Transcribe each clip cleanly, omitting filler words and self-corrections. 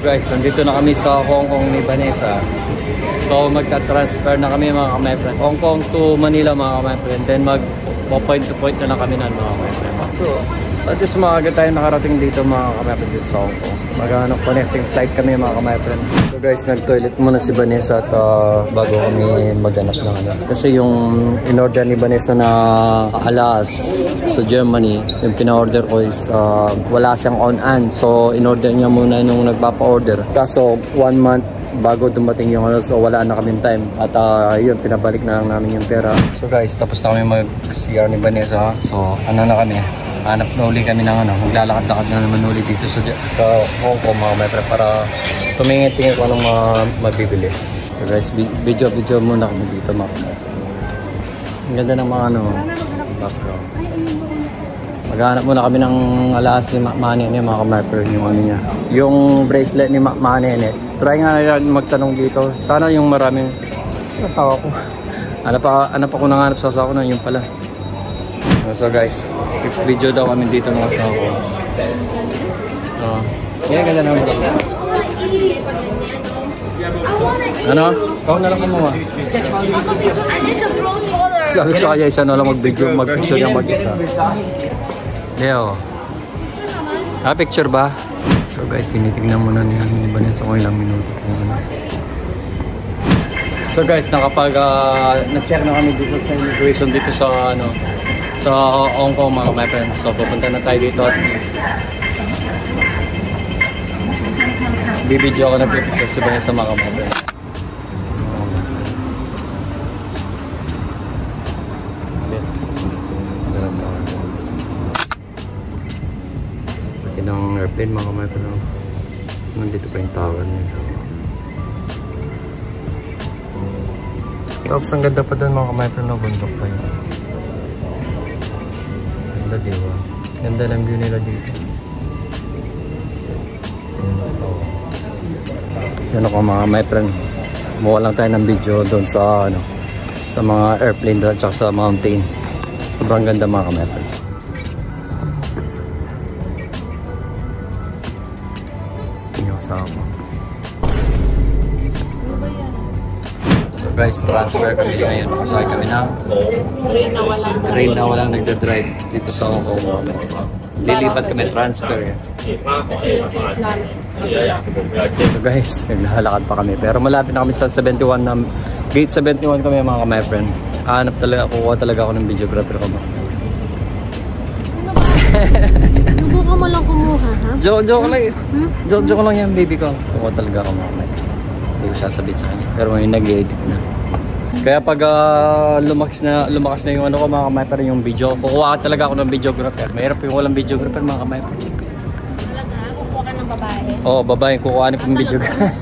guys, nandito na kami sa Hong Kong ni Vanessa. So magka-transfer na kami mga my friend. Hong Kong to Manila mga my friend. Then point to point na lang kami na mga my friend. So at least maaga tayo nakarating dito mga my friend dito sa Hong Kong. Connecting flight kami mga my friend. So guys, nag-toilet muna si Vanessa at bago kami maghanap ng ano. Kasi yung in-order ni Vanessa na alas sa Germany, yung pina-order ko is wala siyang on-an. So in-order niya muna nung nagpapa-order. Kaso 1 month bago dumating yung ano, so wala na kaming time. At yun, pinabalik na lang namin yung pera. So guys, tapos na kami mag-CR ni Vanessa. So ano na kami, hanap na uli kami ng ano, maglalakad-lakad na naman uli dito sa Hong Kong mga may pre, para tumingin-tingin ko anong mabibili. So guys, video muna kami dito mga pre. Ang ganda ng mga ano, background. Maghanap muna kami ng alas ni Manene mga kamarper, yung ano niya. Yung bracelet ni Manene. Try nga magtanong dito. Sana yung maraming sasawa ko. Ano pa kung nanganap sa asawa ko na, yung pala. So guys, video daw kami dito ng asawa ko. Yan, ganda naman ito. Ano? Ikaw na lang kumuha. Sabi ko kaya isa na lang mag-picture yung mag-isa. Leo. Picture ba? So guys, tinitignan muna niya ni Vanessa kung ilang minuto kung ano. So guys, nag-check na kami dito sa immigration dito sa ano, sa Hong Kong mga my friends. So pupunta na tayo dito at bibidyo ako na picture si Vanessa mga my friends. Ng airplane mga kamay pa lang. Nandito pa yung tower niya. Tapos ang ganda pa doon mga kamay pa lang. Bundok pa yun. Ganda diba? Ganda lang view nila dito. Yan ako mga kamay pa lang. Kumuha lang tayo ng video doon sa ano, sa mga airplane doon at sa mountain. Sobrang ganda mga kamay pa lang. So guys, transfer kami ngayon. Makasakay kami ng train na walang nagda-drive dito sa Hong Kong. Lilipat kami transfer. Kasi yung gate namin. So guys, naglalakad pa kami. Pero malapit na kami sa 71 na gate 71 kami mga my friend. Hanap talaga, kukuha talaga ako ng videographer ko ba. Subukan mo lang kumuha, ha? Joke lang. Joke lang yan, baby ko. Kukuha talaga ako mga friend. Hindi ko sasabihin sa kanya. Pero may nag-edit na. Kaya pag lumakas na yung ano ko mga kamay, pero yung video, kukuha talaga ako ng videographer. Mahirap yung walang videographer mga kamay. Talaga, kukuha ka ng babae? Oo, babae, kukuha na yung videographer.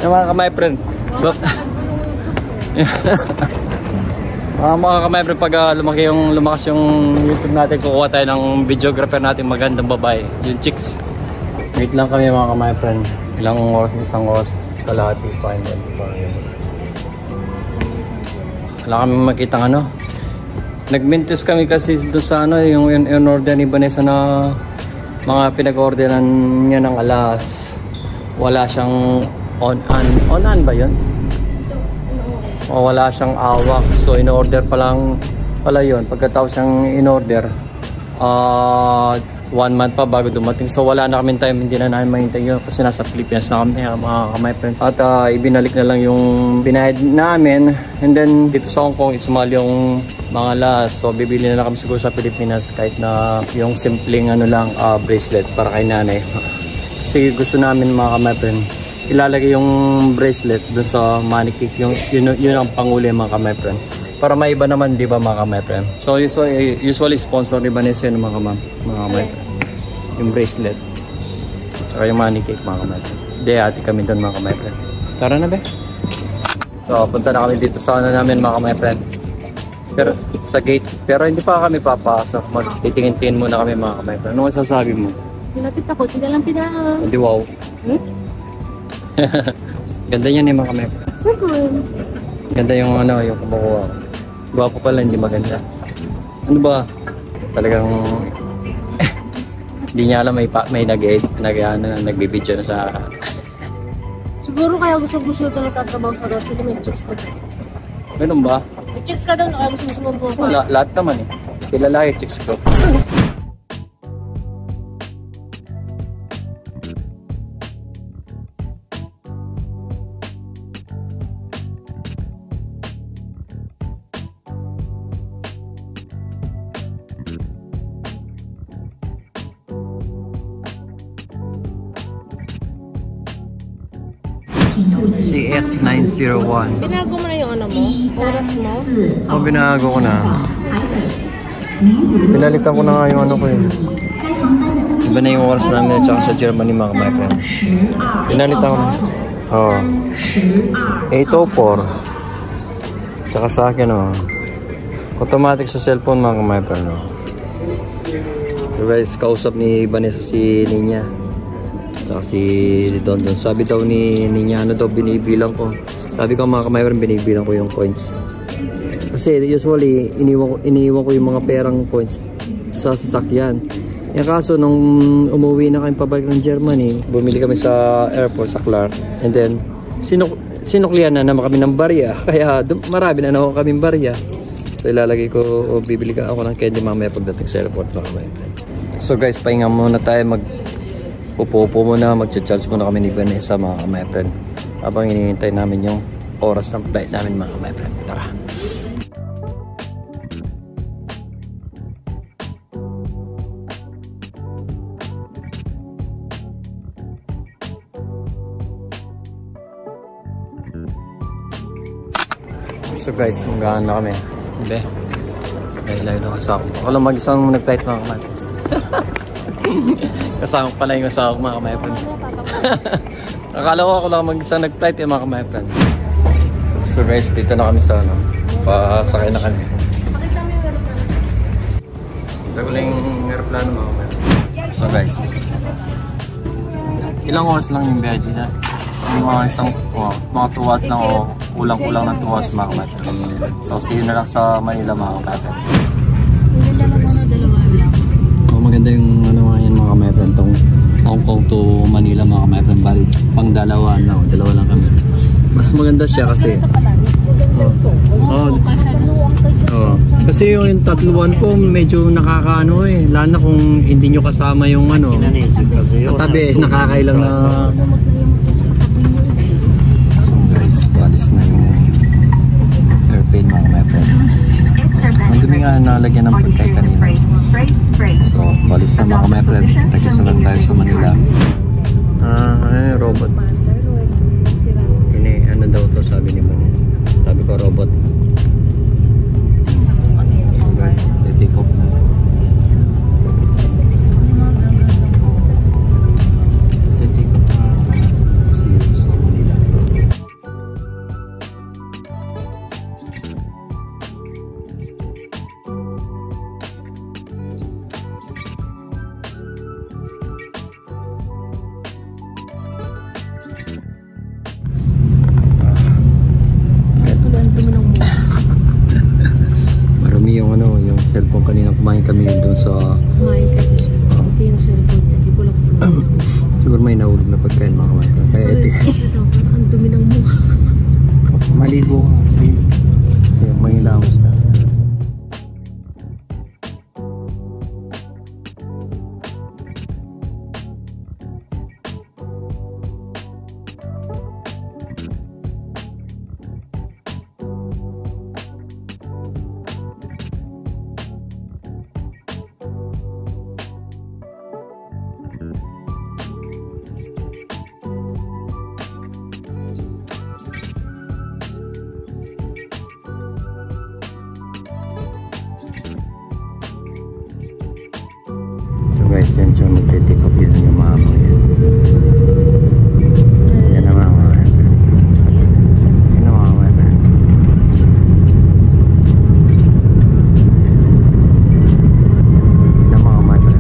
Yung mga kamay, friend. Mga kamay, friend, pag lumakas yung YouTube natin, kukuha tayo ng videographer natin, magandang babae. Yung chicks. Wait lang kami mga kamay, friend. Ilang oras, isang oras, kalahati, fine. Wala kami makitang ano. Nag-mintis kami kasi doon sa ano, yung in-order ni Vanessa na mga pinag-orderan niya ng alas. Wala siyang on-an ba yun? O wala siyang awak. So in-order pa lang pala yun. Pagkatapos siyang in-order, 1 month pa bago dumating. So wala na kami time, hindi na namin mahintay yun kasi nasa Pilipinas na kami mga kamay friend. At ibinalik na lang yung binayad namin. And then dito sa Hong Kong isumal yung mga last. So bibili na lang kami siguro sa Pilipinas kahit na yung simpleng ano lang, bracelet para kay nanay. Kasi gusto namin mga kamay friend, ilalagay yung bracelet dun sa money cake. Yun ang panguli mga kamay friend. Para may iba naman, di ba mga kamay friend? So usually sponsor ni Vanessa yun mga kamay friend. Yung bracelet. Saka yung money cake mga kamay friend. Hindi, ati kami doon mga kamay friend. Tara na be. So punta na kami dito sa ano namin mga kamay friend. Pero sa gate. Pero hindi pa kami papasok. Magtitingin-tingin muna kami mga kamay friend. Ano masasabi mo? Lapit ako, tigalang tigalang. Hindi wow. Ganda niya ni mga kamay friend. Ganda yung ano, yung kumukuha. Gwapo pala, hindi maganda. Ano ba? Talagang Hindi niya alam may nagbibidyo na sa... Siguro kaya gusto na nagtatrabaho sa Rosely, may chicks ka doon. Ganun ba? May chicks ka doon, kaya gusto mo bumaba. Wala, lahat naman eh. Kilala yung chicks ko. CX901. Binago mo na yung ano mo? Oras mo? Binago ko na. Pinalitan ko na nga yung ano ko eh. Iba na yung oras namin at saka sa Germany mga my friend. Pinalitan ko na. Oo. 8:04. Tsaka sa akin oh. Automatic sa cellphone mga my friend oh. So guys, kausap ni Vanessa si Ninya. Tsaka si Don. Sabi daw ni Ninya, ano daw binibilang ko. Sabi ko mga kamay, binibilang ko yung coins. Kasi usually, iniiwan ko yung mga perang coins sa sasakyan. Yung kaso, nung umuwi na kami pabalik ng Germany, bumili kami sa airport sa Clark. And then, sinuklian na naman kami ng barya. Kaya marami na naman kaming barya. So ilalagay ko, o bibili ka ako ng candy mamaya pagdating sa airport mga kamay. So guys, pahinga muna tayo, upo-upo muna, mag-charge muna kami ni Vanessa mga my friend. Habang hinihintay namin yung oras ng flight namin mga my friend. Tara! So guys, magahan na kami. Be, layo na kasama. Ako lang mag-isang nag-flight mga my friend. Kasama pala yung asawa ko mga my friend. Akala ko ako lang mag-isa nag-flight yung mga my friend. So guys, dito na kami sa ano, pasakay na kami. Pakita mo yung aeroplano. Taguling aeroplano mga my friend. So guys, ilang oras lang yung biyahe dito? Mga 2 hours lang o kulang-kulang ng 2 hours mga my friend. So see you na lang sa Manila mga my friend. Hindi lang ako na 2 lang. Maganda yung ano nga yan mga my friend, tong Hong Kong to Manila mga my friend, bali pang dalawa lang kami. Mas maganda siya kasi kasi yung tatluan po medyo nakakaano eh, lalo na kung hindi nyo kasama yung ano katabi, nakakailang na. So guys, balis na yung airplane mga my friend. Ang dumi nga nalagyan ng pagkay kanina. So, balis na mga my friend. Nagkisulat tayo sa Manila. Robot. Ini, ano daw to sabi ni Manila. Sabi ko robot. So guys, take off na. Take off na. See you sa Manila. Marami yung ano, yung cellphone kanina kumain kami doon sa Kumain kasi siya. Ito yung cellphone niya. Di ko lang siguro may nahulog na pagkain mga kamay. Kaya ito. Ang dumi ng mukha. Maligo ka kasi. Kaya mangilamos na. Guys, yan siya magtitik up yun yung mga mga yan. Yan na mga mga yan. Yan na mga mga yan. Yan na mga mga yan.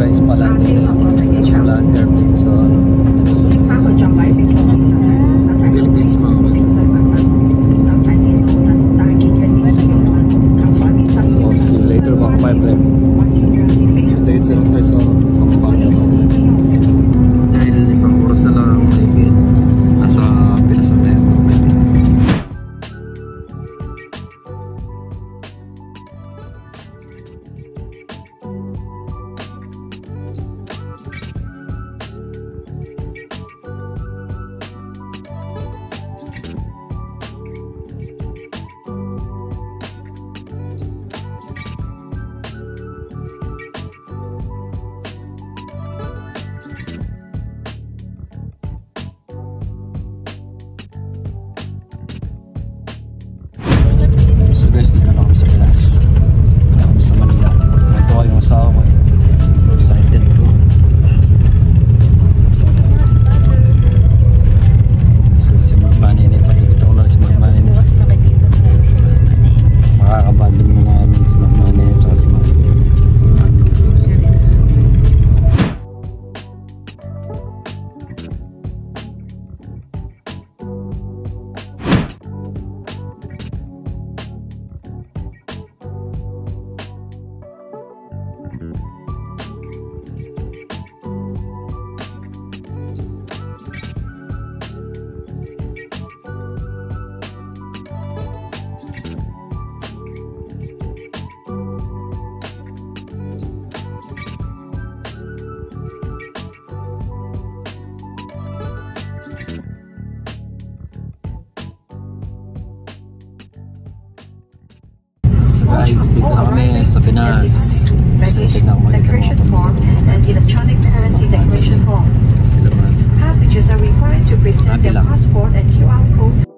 guys, palanding na yung land airplane sa Philippines mga kapatid. So, see you later mga kapatid. Dahil sa tayo sa Pampanga mga kapatid. Dahil isang oras na lang mahigit nasa Pinas na tayo mga kapatid. So guys, dito na kami sa Pinas. Dito na kami sa Manila. Ito ko yung asawa ko eh. Excited ko. So si Magmani nito. Dito ko na si Magmani nito. Makakabanding na namin si Magmani at saka si Magmani. Guys, dito na kami sa Pinas. Excited na ako makita mga pamilya. Sila man. Passengers are required to present their passport and QR code.